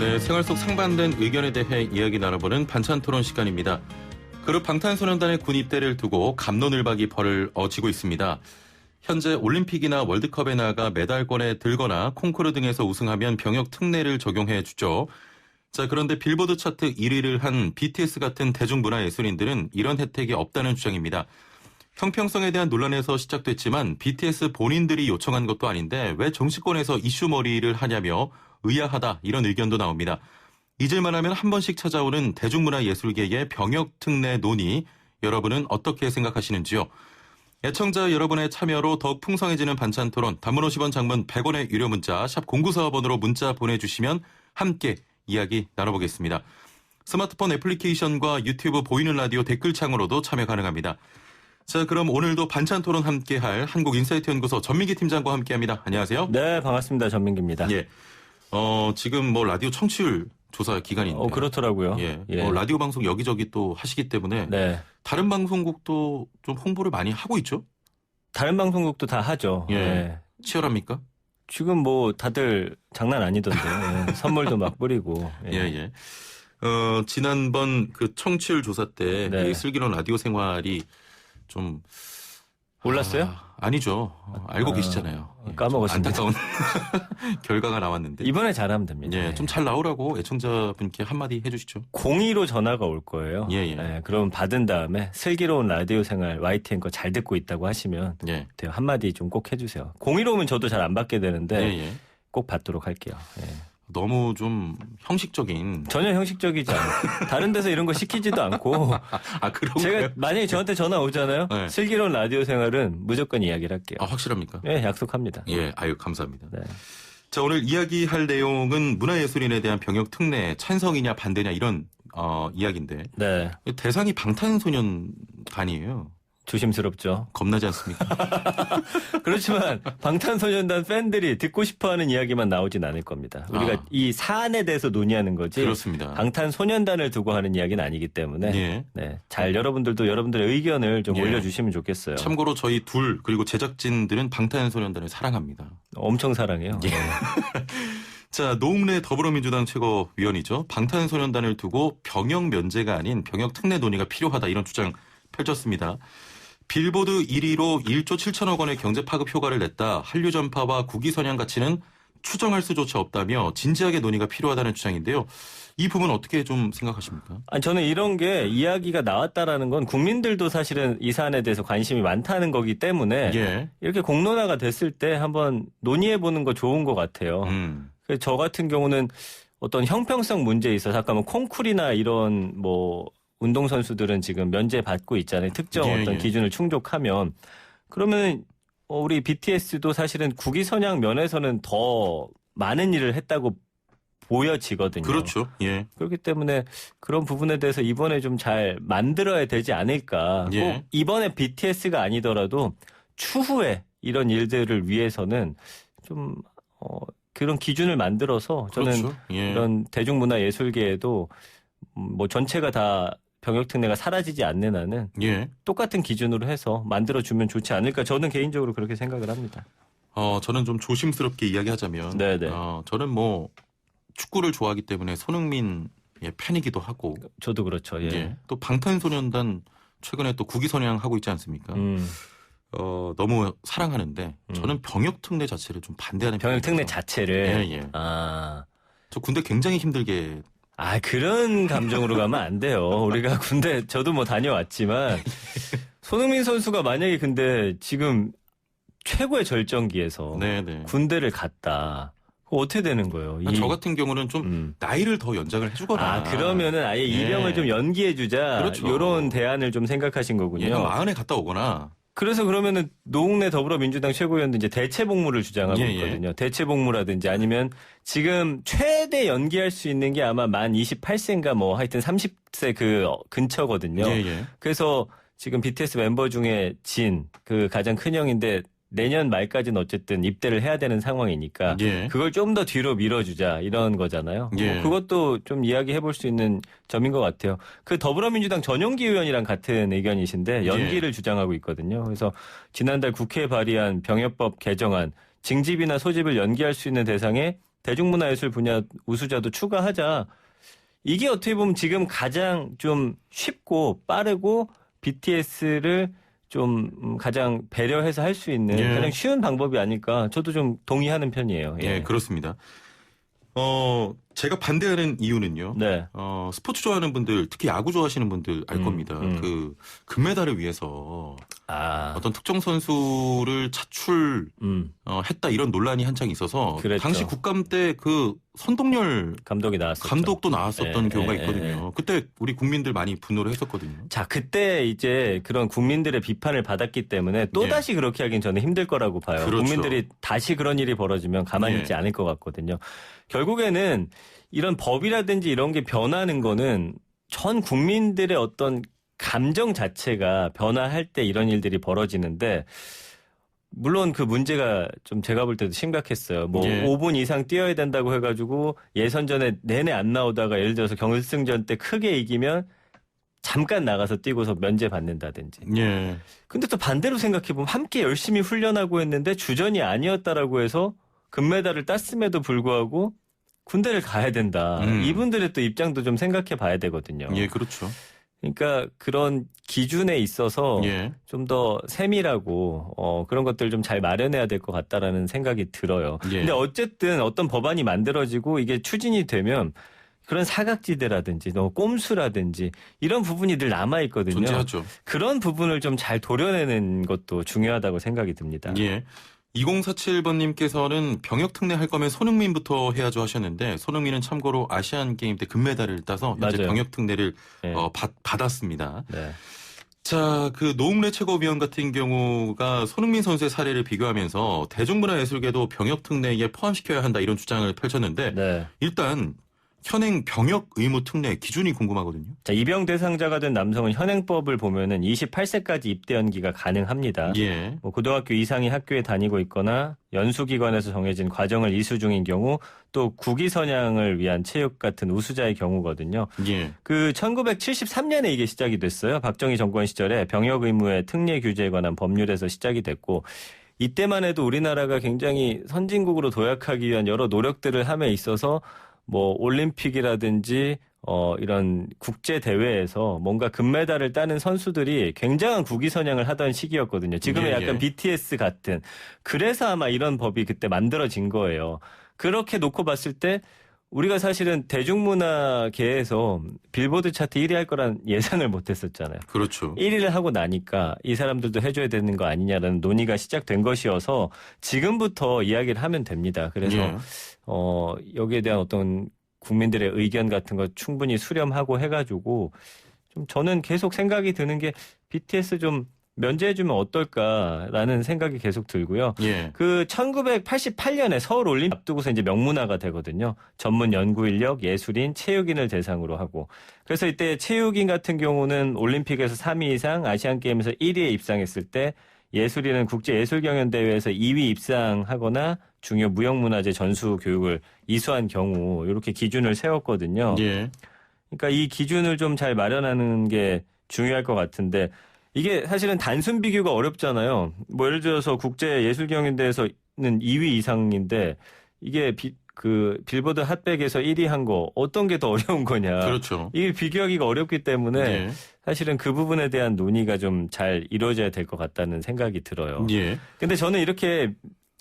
네, 생활 속 상반된 의견에 대해 이야기 나눠보는 반찬 토론 시간입니다. 그룹 방탄소년단의 군 입대를 두고 갑론을박이 벌어지고 있습니다. 현재 올림픽이나 월드컵에 나가 메달권에 들거나 콩쿠르 등에서 우승하면 병역 특례를 적용해 주죠. 자, 그런데 빌보드 차트 1위를 한 BTS 같은 대중문화예술인들은 이런 혜택이 없다는 주장입니다. 형평성에 대한 논란에서 시작됐지만 BTS 본인들이 요청한 것도 아닌데 왜 정치권에서 이슈머리를 하냐며 의아하다 이런 의견도 나옵니다. 잊을만 하면 한 번씩 찾아오는 대중문화예술계의 병역특례 논의, 여러분은 어떻게 생각하시는지요? 애청자 여러분의 참여로 더욱 풍성해지는 반찬토론, 단문 50원, 장문 100원의 유료 문자 샵 0945번으로 문자 보내주시면 함께 이야기 나눠보겠습니다. 스마트폰 애플리케이션과 유튜브 보이는 라디오 댓글창으로도 참여 가능합니다. 자, 그럼 오늘도 반찬토론 함께할 한국인사이트연구소 전민기 팀장과 함께합니다. 안녕하세요. 네, 반갑습니다. 전민기입니다. 예, 지금 뭐 라디오 청취율 조사 기간인데. 그렇더라고요. 예, 예. 라디오 방송 여기저기 또 하시기 때문에 네. 다른 방송국도 좀 홍보를 많이 하고 있죠? 다른 방송국도 다 하죠. 예. 네. 치열합니까? 지금 뭐 다들 장난 아니던데 예. 선물도 막 뿌리고. 예, 예. 지난번 그 청취율 조사 때 네. 이 슬기로운 라디오 생활이 좀 올랐어요? 아니죠. 알고 계시잖아요. 예, 까먹었습니다. 좀 안타까운 결과가 나왔는데. 이번에 잘하면 됩니다. 예, 좀 잘 나오라고 애청자분께 한마디 해주시죠. 02로 전화가 올 거예요. 예, 예. 그럼 받은 다음에 슬기로운 라디오 생활 YTN 거 잘 듣고 있다고 하시면 예, 돼요. 한마디 좀 꼭 해주세요. 02로 오면 저도 잘 안 받게 되는데 예, 예. 꼭 받도록 할게요. 예. 너무 좀 형식적인. 전혀 형식적이지 않아요. 다른 데서 이런 거 시키지도 않고 그런가요? 제가 만약에 저한테 전화 오잖아요. 네. 슬기로운 라디오 생활은 무조건 이야기를 할게요. 확실합니까? 네, 약속합니다. 예, 감사합니다. 네. 자, 오늘 이야기할 내용은 문화예술인에 대한 병역 특례 찬성이냐 반대냐 이런 이야기인데 네, 대상이 방탄소년단이에요. 조심스럽죠. 겁나지 않습니까? 그렇지만 방탄소년단 팬들이 듣고 싶어하는 이야기만 나오진 않을 겁니다. 우리가 이 사안에 대해서 논의하는 거지. 그렇습니다. 방탄소년단을 두고 하는 이야기는 아니기 때문에 예. 네, 잘 여러분들도 여러분들의 의견을 좀 예. 올려주시면 좋겠어요. 참고로 저희 둘 그리고 제작진들은 방탄소년단을 사랑합니다. 엄청 사랑해요. 예. 자, 노웅래 더불어민주당 최고위원이죠. 방탄소년단을 두고 병역 면제가 아닌 병역 특례 논의가 필요하다 이런 주장 펼쳤습니다. 빌보드 1위로 1조 7천억 원의 경제 파급 효과를 냈다. 한류 전파와 국위 선양 가치는 추정할 수조차 없다며 진지하게 논의가 필요하다는 주장인데요. 이 부분 어떻게 좀 생각하십니까? 아니, 저는 이런 게 이야기가 나왔다라는 건 국민들도 사실은 이 사안에 대해서 관심이 많다는 거기 때문에 예. 이렇게 공론화가 됐을 때 한번 논의해보는 거 좋은 것 같아요. 그래서 저 같은 경우는 어떤 형평성 문제에 있어서 잠깐만 콩쿨이나 이런 뭐 운동선수들은 지금 면제 받고 있잖아요. 특정 예, 어떤 예. 기준을 충족하면 그러면 우리 BTS도 사실은 국위 선양 면에서는 더 많은 일을 했다고 보여지거든요. 그렇죠. 예. 그렇기 때문에 그런 부분에 대해서 이번에 좀 잘 만들어야 되지 않을까. 예. 꼭 이번에 BTS가 아니더라도 추후에 이런 일들을 위해서는 좀 그런 기준을 만들어서 저는 그렇죠. 예. 이런 대중문화예술계에도 뭐 전체가 다 병역특례가 사라지지 않는 한은 예. 똑같은 기준으로 해서 만들어주면 좋지 않을까. 저는 개인적으로 그렇게 생각을 합니다. 저는 좀 조심스럽게 이야기하자면 네네. 저는 뭐 축구를 좋아하기 때문에 손흥민의 팬이기도 하고 저도 그렇죠. 예. 예. 또 방탄소년단 최근에 또 국위 선양하고 있지 않습니까? 너무 사랑하는데 저는 병역특례 자체를 좀 반대하는 병역특례 편이라서. 자체를. 예. 아. 저 군대 굉장히 힘들게. 그런 감정으로 가면 안 돼요. 우리가 군대, 저도 뭐 다녀왔지만, 손흥민 선수가 만약에 근데 지금 최고의 절정기에서 네네. 군대를 갔다. 그거 어떻게 되는 거예요? 저 같은 경우는 좀 나이를 더 연장을 해주거나. 그러면은 아예 이병을 좀 연기해주자. 그렇죠. 이런 대안을 좀 생각하신 거군요. 얘가 40에 갔다 오거나. 그래서 그러면은 노웅래 더불어민주당 최고위원도 이제 대체 복무를 주장하고 있거든요. 대체 복무라든지 아니면 지금 최대 연기할 수 있는 게 아마 만 28세인가 뭐 하여튼 30세 그 근처거든요. 예. 그래서 지금 BTS 멤버 중에 진 그 가장 큰 형인데 내년 말까지는 어쨌든 입대를 해야 되는 상황이니까 예. 그걸 좀 더 뒤로 밀어주자 이런 거잖아요. 예. 그것도 좀 이야기해볼 수 있는 점인 것 같아요. 그 더불어민주당 전용기 의원이랑 같은 의견이신데 연기를 주장하고 있거든요. 그래서 지난달 국회에 발의한 병역법 개정안 징집이나 소집을 연기할 수 있는 대상에 대중문화예술 분야 우수자도 추가하자. 이게 어떻게 보면 지금 가장 좀 쉽고 빠르고 BTS를 좀 가장 배려해서 할 수 있는 예. 가장 쉬운 방법이 아닐까. 저도 좀 동의하는 편이에요. 예, 예, 그렇습니다. 제가 반대하는 이유는요. 네. 스포츠 좋아하는 분들, 특히 야구 좋아하시는 분들 알 겁니다. 그 금메달을 위해서 어떤 특정 선수를 했다 이런 논란이 한창 있어서 그랬죠. 당시 국감 때 그 선동열 감독이 나왔었죠. 감독도 나왔었던 예, 경우가 예, 있거든요. 그때 우리 국민들 많이 분노를 했었거든요. 자, 그때 이제 그런 국민들의 비판을 받았기 때문에 또다시 그렇게 하긴 저는 힘들 거라고 봐요. 그렇죠. 국민들이 다시 그런 일이 벌어지면 가만히 있지 않을 것 같거든요. 결국에는 이런 법이라든지 이런 게 변하는 거는 전 국민들의 어떤 감정 자체가 변화할 때 이런 일들이 벌어지는데 물론 그 문제가 좀 제가 볼 때도 심각했어요. 뭐 5분 이상 뛰어야 된다고 해가지고 예선전에 내내 안 나오다가 예를 들어서 결승전 때 크게 이기면 잠깐 나가서 뛰고서 면제 받는다든지. 예. 근데 또 반대로 생각해보면 함께 열심히 훈련하고 했는데 주전이 아니었다라고 해서 금메달을 땄음에도 불구하고 군대를 가야 된다. 이분들의 또 입장도 좀 생각해 봐야 되거든요. 예, 그렇죠. 그러니까 그런 기준에 있어서 예. 좀 더 세밀하고 그런 것들 좀 잘 마련해야 될 것 같다라는 생각이 들어요. 예. 근데 어쨌든 어떤 법안이 만들어지고 이게 추진이 되면 그런 사각지대라든지 꼼수라든지 이런 부분이 늘 남아있거든요. 존재하죠. 그런 부분을 좀 잘 도려내는 것도 중요하다고 생각이 듭니다. 예. 2047번님께서는 병역 특례 할 거면 손흥민부터 해야죠 하셨는데 손흥민은 참고로 아시안 게임 때 금메달을 따서 현재 맞아요. 병역 특례를 네. 받았습니다. 네. 자, 그 노웅래 최고위원 같은 경우가 손흥민 선수의 사례를 비교하면서 대중문화예술계도 병역 특례에 포함시켜야 한다 이런 주장을 펼쳤는데 네. 일단 현행 병역 의무 특례 기준이 궁금하거든요. 자, 입영 대상자가 된 남성은 현행법을 보면은 28세까지 입대 연기가 가능합니다. 예. 뭐 고등학교 이상의 학교에 다니고 있거나 연수기관에서 정해진 과정을 이수 중인 경우 또 국위선양을 위한 체육 같은 우수자의 경우거든요. 예. 그 1973년에 이게 시작이 됐어요. 박정희 정권 시절에 병역 의무의 특례 규제에 관한 법률에서 시작이 됐고 이때만 해도 우리나라가 굉장히 선진국으로 도약하기 위한 여러 노력들을 함에 있어서 뭐 올림픽이라든지 이런 국제 대회에서 뭔가 금메달을 따는 선수들이 굉장한 국위선양을 하던 시기였거든요. 지금의 약간 BTS 같은. 그래서 아마 이런 법이 그때 만들어진 거예요. 그렇게 놓고 봤을 때 우리가 사실은 대중문화계에서 빌보드 차트 1위 할 거란 예상을 못 했었잖아요. 그렇죠. 1위를 하고 나니까 이 사람들도 해줘야 되는 거 아니냐라는 논의가 시작된 것이어서 지금부터 이야기를 하면 됩니다. 그래서 여기에 대한 어떤 국민들의 의견 같은 거 충분히 수렴하고 해가지고 좀 저는 계속 생각이 드는 게 BTS 좀 면제해주면 어떨까라는 생각이 계속 들고요. 예. 그 1988년에 서울 올림픽 앞두고서 이제 명문화가 되거든요. 전문 연구 인력, 예술인, 체육인을 대상으로 하고. 그래서 이때 체육인 같은 경우는 올림픽에서 3위 이상, 아시안 게임에서 1위에 입상했을 때 예술인은 국제예술경연대회에서 2위 입상하거나 중요 무형문화재 전수 교육을 이수한 경우 이렇게 기준을 세웠거든요. 예. 그러니까 이 기준을 좀 잘 마련하는 게 중요할 것 같은데 이게 사실은 단순 비교가 어렵잖아요. 뭐 예를 들어서 국제예술경연대회에서는 2위 이상인데 이게 빌보드 핫백에서 1위 한 거 어떤 게 더 어려운 거냐. 그렇죠. 이게 비교하기가 어렵기 때문에 예. 사실은 그 부분에 대한 논의가 좀 잘 이루어져야 될 것 같다는 생각이 들어요. 예. 근데 저는 이렇게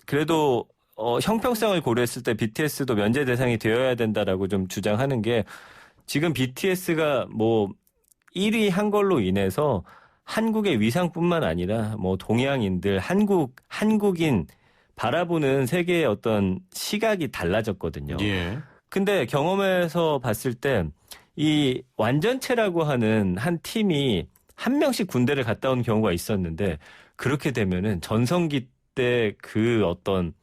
그래도 형평성을 고려했을 때 BTS도 면제 대상이 되어야 된다라고 좀 주장하는 게 지금 BTS가 뭐 1위 한 걸로 인해서 한국의 위상뿐만 아니라 뭐 동양인들, 한국인 바라보는 세계의 어떤 시각이 달라졌거든요. 예. 근데 경험에서 봤을 때 이 완전체라고 하는 한 팀이 한 명씩 군대를 갔다 온 경우가 있었는데 그렇게 되면은 전성기 때 그 어떤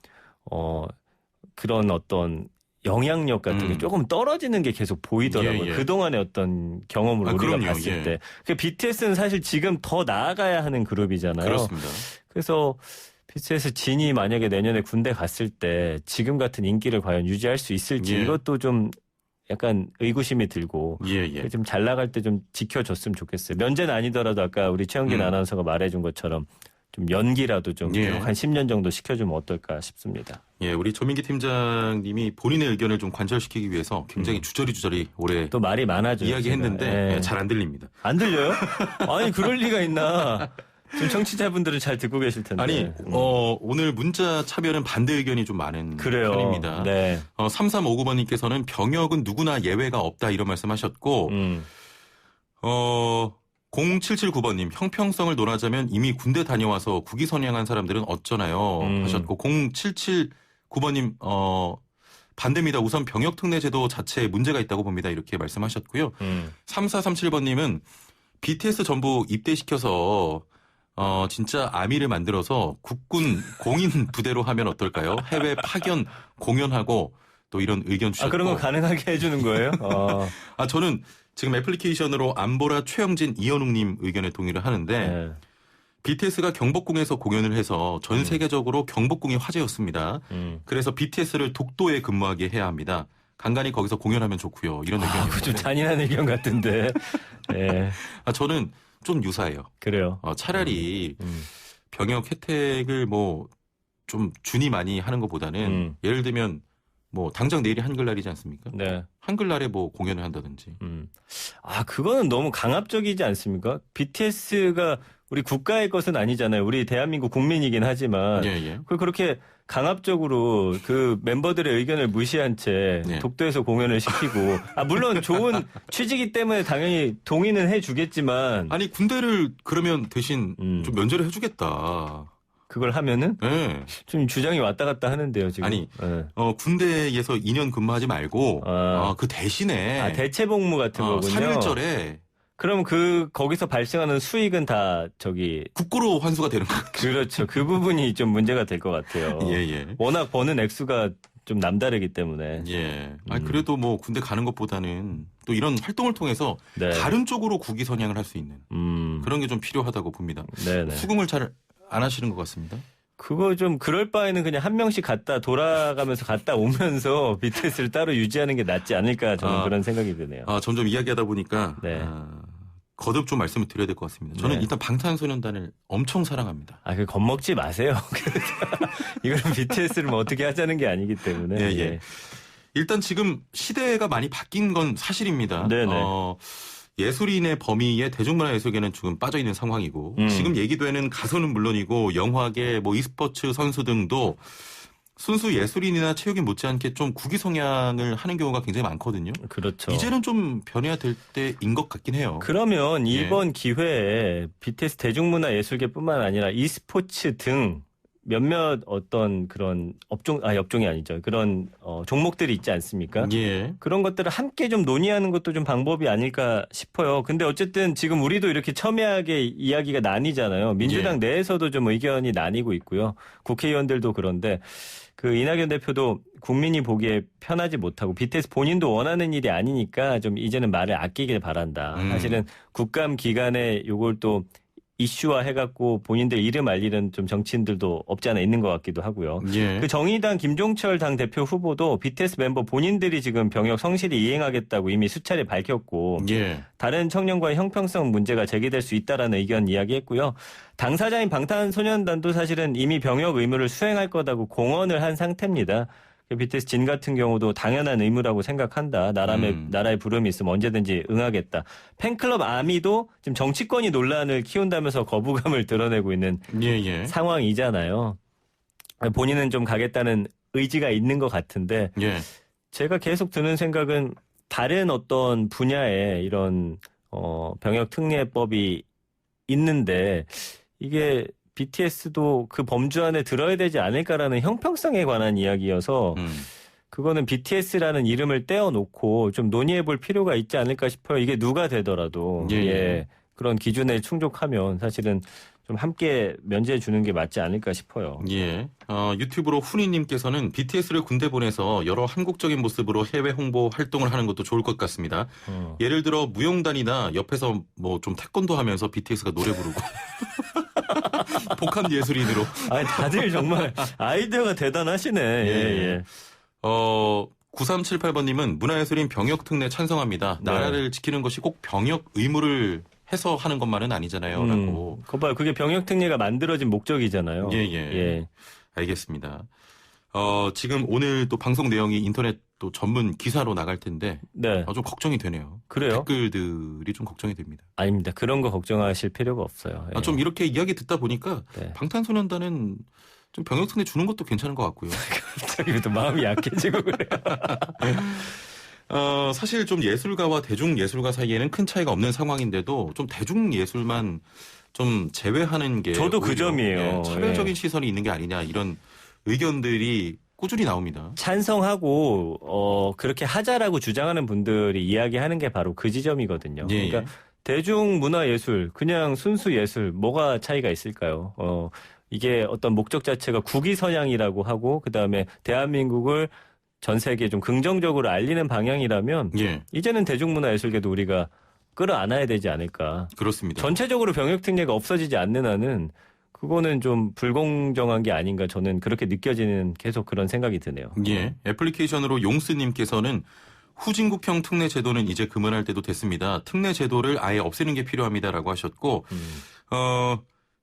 그런 어떤 영향력 같은 게 조금 떨어지는 게 계속 보이더라고요. 예, 예. 그동안의 어떤 경험을 우리가 그럼요. 봤을 예. 때. BTS는 사실 지금 더 나아가야 하는 그룹이잖아요. 그렇습니다. 그래서 BTS 진이 만약에 내년에 군대 갔을 때 지금 같은 인기를 과연 유지할 수 있을지 예. 이것도 좀 약간 의구심이 들고 예. 좀 잘 나갈 때 좀 지켜줬으면 좋겠어요. 면제는 아니더라도 아까 우리 최영진 아나운서가 말해준 것처럼 좀 연기라도 좀 예. 한 10년 정도 시켜주면 어떨까 싶습니다. 예, 우리 조민기 팀장님이 본인의 의견을 좀 관철시키기 위해서 굉장히 주저리 올해 또 말이 많아져 이야기했는데 예, 잘 안 들립니다. 안 들려요? 아니 그럴 리가 있나? 지금 청취자분들은 잘 듣고 계실 텐데. 아니 오늘 문자 참여는 반대 의견이 좀 많은 그래요. 편입니다. 네. 3359번님께서는 병역은 누구나 예외가 없다 이런 말씀하셨고 0779번님 형평성을 논하자면 이미 군대 다녀와서 국위선양한 사람들은 어쩌나요 하셨고 0779번님 반대입니다. 우선 병역특례제도 자체에 문제가 있다고 봅니다. 이렇게 말씀하셨고요. 3437번님은 BTS 전부 입대시켜서 진짜 아미를 만들어서 국군 공인 부대로 하면 어떨까요? 해외 파견 공연하고 또 이런 의견 주셨고. 그런 거 가능하게 해주는 거예요? 저는 지금 애플리케이션으로 안보라 최영진 이현웅님 의견에 동의를 하는데 네. BTS가 경복궁에서 공연을 해서 전 세계적으로 경복궁이 화제였습니다. 그래서 BTS를 독도에 근무하게 해야 합니다. 간간히 거기서 공연하면 좋고요. 이런 의견이. 좀 잔인한 의견 같은데. 네. 저는 좀 유사해요. 그래요. 차라리 병역 혜택을 뭐 좀 준이 많이 하는 것보다는 예를 들면 뭐 당장 내일이 한글날이지 않습니까? 네. 한글날에 뭐 공연을 한다든지. 그거는 너무 강압적이지 않습니까? BTS가 우리 국가의 것은 아니잖아요. 우리 대한민국 국민이긴 하지만 예. 그걸 그렇게 강압적으로 그 멤버들의 의견을 무시한 채 네. 독도에서 공연을 시키고 물론 좋은 취지이기 때문에 당연히 동의는 해주겠지만 아니 군대를 그러면 대신 좀 면제를 해주겠다. 그걸 하면은 네. 좀 주장이 왔다 갔다 하는데요 지금. 아니 네. 군대에서 2년 근무하지 말고 그 대신에 대체 복무 같은 거군요. 3일절에 그럼 거기서 발생하는 수익은 다 국고로 환수가 되는 거죠. 그렇죠. 그 부분이 좀 문제가 될 것 같아요. 예. 워낙 버는 액수가 좀 남다르기 때문에. 예. 그래도 뭐 군대 가는 것보다는 또 이런 활동을 통해서 네. 다른 쪽으로 국위 선양을 할 수 있는 그런 게 좀 필요하다고 봅니다. 네네. 수긍을 잘 안 하시는 것 같습니다. 그거 좀 그럴 바에는 그냥 한 명씩 돌아가면서 갔다 오면서 BTS를 따로 유지하는 게 낫지 않을까 저는 그런 생각이 드네요. 점점 이야기하다 보니까 네. 거듭 좀 말씀을 드려야 될 것 같습니다. 저는 네. 일단 방탄소년단을 엄청 사랑합니다. 겁먹지 마세요. 이거는 BTS를 뭐 어떻게 하자는 게 아니기 때문에. 예. 일단 지금 시대가 많이 바뀐 건 사실입니다. 네네. 예술인의 범위에 대중문화예술계는 지금 빠져 있는 상황이고 지금 얘기되는 가수는 물론이고 영화계, 뭐 e스포츠 선수 등도 순수 예술인이나 체육인 못지않게 좀 국위 성향을 하는 경우가 굉장히 많거든요. 그렇죠. 이제는 좀 변해야 될 때인 것 같긴 해요. 그러면 이번 기회에 BTS 대중문화예술계뿐만 아니라 e스포츠 등 몇몇 어떤 그런 업종이 아니죠. 그런 종목들이 있지 않습니까? 예. 그런 것들을 함께 좀 논의하는 것도 좀 방법이 아닐까 싶어요. 근데 어쨌든 지금 우리도 이렇게 첨예하게 이야기가 나뉘잖아요. 민주당 내에서도 좀 의견이 나뉘고 있고요. 국회의원들도 그런데 그 이낙연 대표도 국민이 보기에 편하지 못하고 BTS 본인도 원하는 일이 아니니까 좀 이제는 말을 아끼길 바란다. 사실은 국감 기간에 요걸 또 이슈화 해갖고 본인들 이름 알리는 좀 정치인들도 없지 않아 있는 것 같기도 하고요. 예. 그 정의당 김종철 당대표 후보도 BTS 멤버 본인들이 지금 병역 성실히 이행하겠다고 이미 수차례 밝혔고 예. 다른 청년과의 형평성 문제가 제기될 수 있다라는 의견 이야기했고요. 당사자인 방탄소년단도 사실은 이미 병역 의무를 수행할 거다고 공언을 한 상태입니다. BTS 진 같은 경우도 당연한 의무라고 생각한다. 나라의 부름이 있으면 언제든지 응하겠다. 팬클럽 아미도 지금 정치권이 논란을 키운다면서 거부감을 드러내고 있는 상황이잖아요. 본인은 좀 가겠다는 의지가 있는 것 같은데 제가 계속 드는 생각은 다른 어떤 분야에 이런 병역 특례법이 있는데 이게 BTS도 그 범주 안에 들어야 되지 않을까라는 형평성에 관한 이야기여서 그거는 BTS라는 이름을 떼어놓고 좀 논의해 볼 필요가 있지 않을까 싶어요. 이게 누가 되더라도 그런 기준에 충족하면 사실은 좀 함께 면제해 주는 게 맞지 않을까 싶어요. 예. 유튜브로 훈이님께서는 BTS를 군대 보내서 여러 한국적인 모습으로 해외 홍보 활동을 하는 것도 좋을 것 같습니다. 예를 들어 무용단이나 옆에서 뭐 좀 태권도 하면서 BTS가 노래 부르고. 복합 예술인으로. 다들 정말 아이디어가 대단하시네. 예. 9378번님은 문화예술인 병역특례 찬성합니다. 나라를 지키는 것이 꼭 병역 의무를 해서 하는 것만은 아니잖아요. 라고. 그거 봐요. 그게 병역특례가 만들어진 목적이잖아요. 예. 알겠습니다. 지금 오늘 또 방송 내용이 인터넷 또 전문 기사로 나갈 텐데 네. 좀 걱정이 되네요. 그래요? 댓글들이 좀 걱정이 됩니다. 아닙니다. 그런 거 걱정하실 필요가 없어요. 예. 좀 이렇게 이야기 듣다 보니까 네. 방탄소년단은 좀 병역특례 주는 것도 괜찮은 것 같고요. 갑자기 또 마음이 약해지고 그래요. 사실 좀 예술가와 대중예술가 사이에는 큰 차이가 없는 상황인데도 좀 대중예술만 좀 제외하는 게 저도 그 점이에요. 차별적인 시선이 있는 게 아니냐 이런 의견들이 꾸준히 나옵니다. 찬성하고 그렇게 하자라고 주장하는 분들이 이야기하는 게 바로 그 지점이거든요. 그러니까 대중문화예술, 그냥 순수 예술 뭐가 차이가 있을까요? 이게 어떤 목적 자체가 국위선양이라고 하고 그다음에 대한민국을 전 세계에 좀 긍정적으로 알리는 방향이라면 이제는 대중문화예술계도 우리가 끌어안아야 되지 않을까. 그렇습니다. 전체적으로 병역특례가 없어지지 않는 한은 그거는 좀 불공정한 게 아닌가 저는 그렇게 느껴지는 계속 그런 생각이 드네요. 애플리케이션으로 용스님께서는 후진국형 특례 제도는 이제 그만할 때도 됐습니다. 특례 제도를 아예 없애는 게 필요합니다라고 하셨고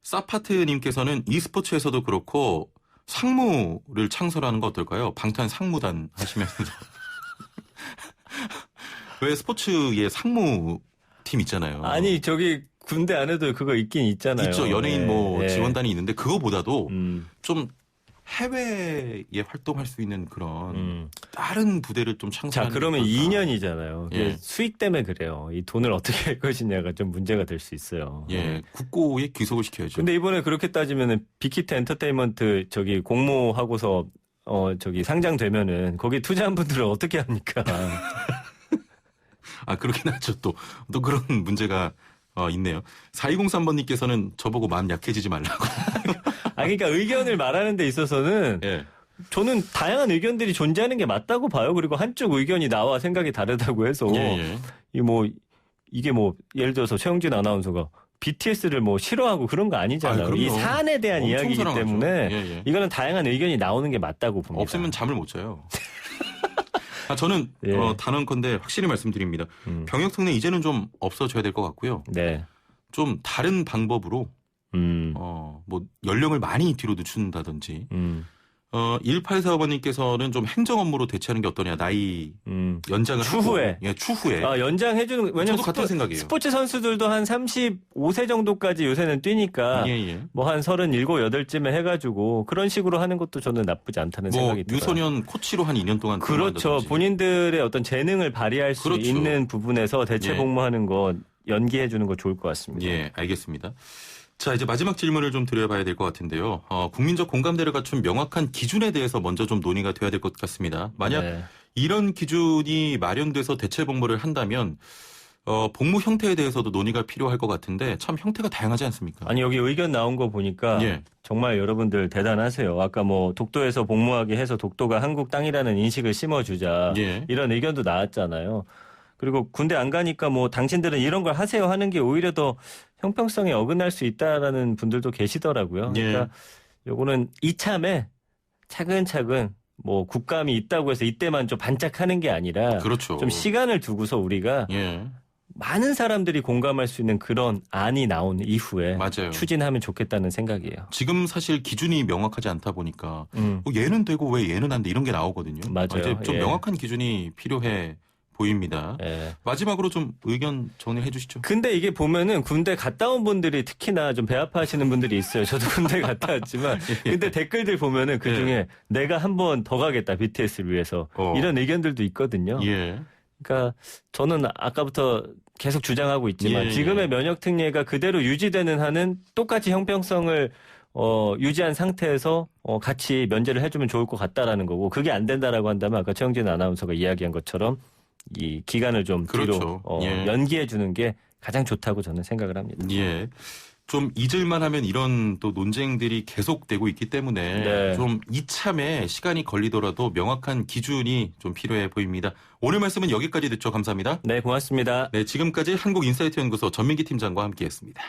사파트님께서는 e스포츠에서도 그렇고 상무를 창설하는 거 어떨까요? 방탄 상무단 하시면서 왜 스포츠에 상무팀 있잖아요. 아니 저기 군대 안에도 그거 있긴 있잖아요. 있죠. 연예인 지원단이 있는데 그거보다도 좀 해외에 활동할 수 있는 그런 다른 부대를 좀 창설하는. 자, 그러면 2년이잖아요. 수익 때문에 그래요. 이 돈을 어떻게 할 것이냐가 좀 문제가 될 수 있어요. 국고에 귀속을 시켜야죠. 근데 이번에 그렇게 따지면은 빅히트 엔터테인먼트 저기 공모하고서 상장되면은 거기 투자한 분들은 어떻게 합니까? 그렇긴 하죠. 또 그런 문제가 있네요. 4203번님께서는 저보고 마음 약해지지 말라고. 그러니까 의견을 말하는 데 있어서는 저는 다양한 의견들이 존재하는 게 맞다고 봐요. 그리고 한쪽 의견이 나와 생각이 다르다고 해서 이게 예를 들어서 최영진 아나운서가 BTS를 싫어하고 그런 거 아니잖아요. 이 사안에 대한 이야기이기 사랑하죠. 때문에 이거는 다양한 의견이 나오는 게 맞다고 봅니다. 없으면 잠을 못 자요. 저는 단언컨대 확실히 말씀드립니다. 병역특례 이제는 좀 없어져야 될 것 같고요. 좀 다른 방법으로 연령을 많이 뒤로 늦춘다든지 1845번님께서는 좀 행정 업무로 대체하는 게 어떠냐. 나이 연장을 추후에. 추후에. 연장해주는. 왜냐면 저도 같은 생각이에요. 스포츠 선수들도 한 35세 정도까지 요새는 뛰니까 한 37, 8쯤에 해가지고 그런 식으로 하는 것도 저는 나쁘지 않다는 생각이 들어요. 유소년 코치로 한 2년 동안. 그렇죠. 본인들의 어떤 재능을 발휘할 수 있는 부분에서 대체 복무하는 거 연기해주는 거 좋을 것 같습니다. 알겠습니다. 자, 이제 마지막 질문을 좀 드려봐야 될 것 같은데요. 국민적 공감대를 갖춘 명확한 기준에 대해서 먼저 좀 논의가 돼야 될 것 같습니다. 만약 이런 기준이 마련돼서 대체 복무를 한다면 복무 형태에 대해서도 논의가 필요할 것 같은데 참 형태가 다양하지 않습니까? 아니 여기 의견 나온 거 보니까 정말 여러분들 대단하세요. 아까 독도에서 복무하게 해서 독도가 한국 땅이라는 인식을 심어주자 이런 의견도 나왔잖아요. 그리고 군대 안 가니까 당신들은 이런 걸 하세요 하는 게 오히려 더 형평성에 어긋날 수 있다라는 분들도 계시더라고요. 그러니까 요거는 이참에 차근차근 국감이 있다고 해서 이때만 좀 반짝하는 게 아니라 좀 시간을 두고서 우리가 많은 사람들이 공감할 수 있는 그런 안이 나온 이후에 추진하면 좋겠다는 생각이에요. 지금 사실 기준이 명확하지 않다 보니까 얘는 되고 왜 얘는 안 돼 이런 게 나오거든요. 이제 좀 명확한 기준이 필요해 보입니다. 마지막으로 좀 의견 정리해 주시죠. 근데 이게 보면은 군대 갔다 온 분들이 특히나 좀 배 아파하시는 분들이 있어요. 저도 군대 갔다 왔지만 근데 댓글들 보면은 그중에 내가 한 번 더 가겠다 BTS를 위해서 이런 의견들도 있거든요. 그러니까 저는 아까부터 계속 주장하고 있지만 지금의 면역특례가 그대로 유지되는 한은 똑같이 형평성을 유지한 상태에서 같이 면제를 해주면 좋을 것 같다라는 거고 그게 안 된다라고 한다면 아까 최영진 아나운서가 이야기한 것처럼 이 기간을 좀 뒤로 연기해 주는 게 가장 좋다고 저는 생각을 합니다. 좀 잊을만 하면 이런 또 논쟁들이 계속되고 있기 때문에 좀 이참에 시간이 걸리더라도 명확한 기준이 좀 필요해 보입니다. 오늘 말씀은 여기까지 듣죠. 감사합니다. 네, 고맙습니다. 지금까지 한국인사이트 연구소 전민기 팀장과 함께했습니다.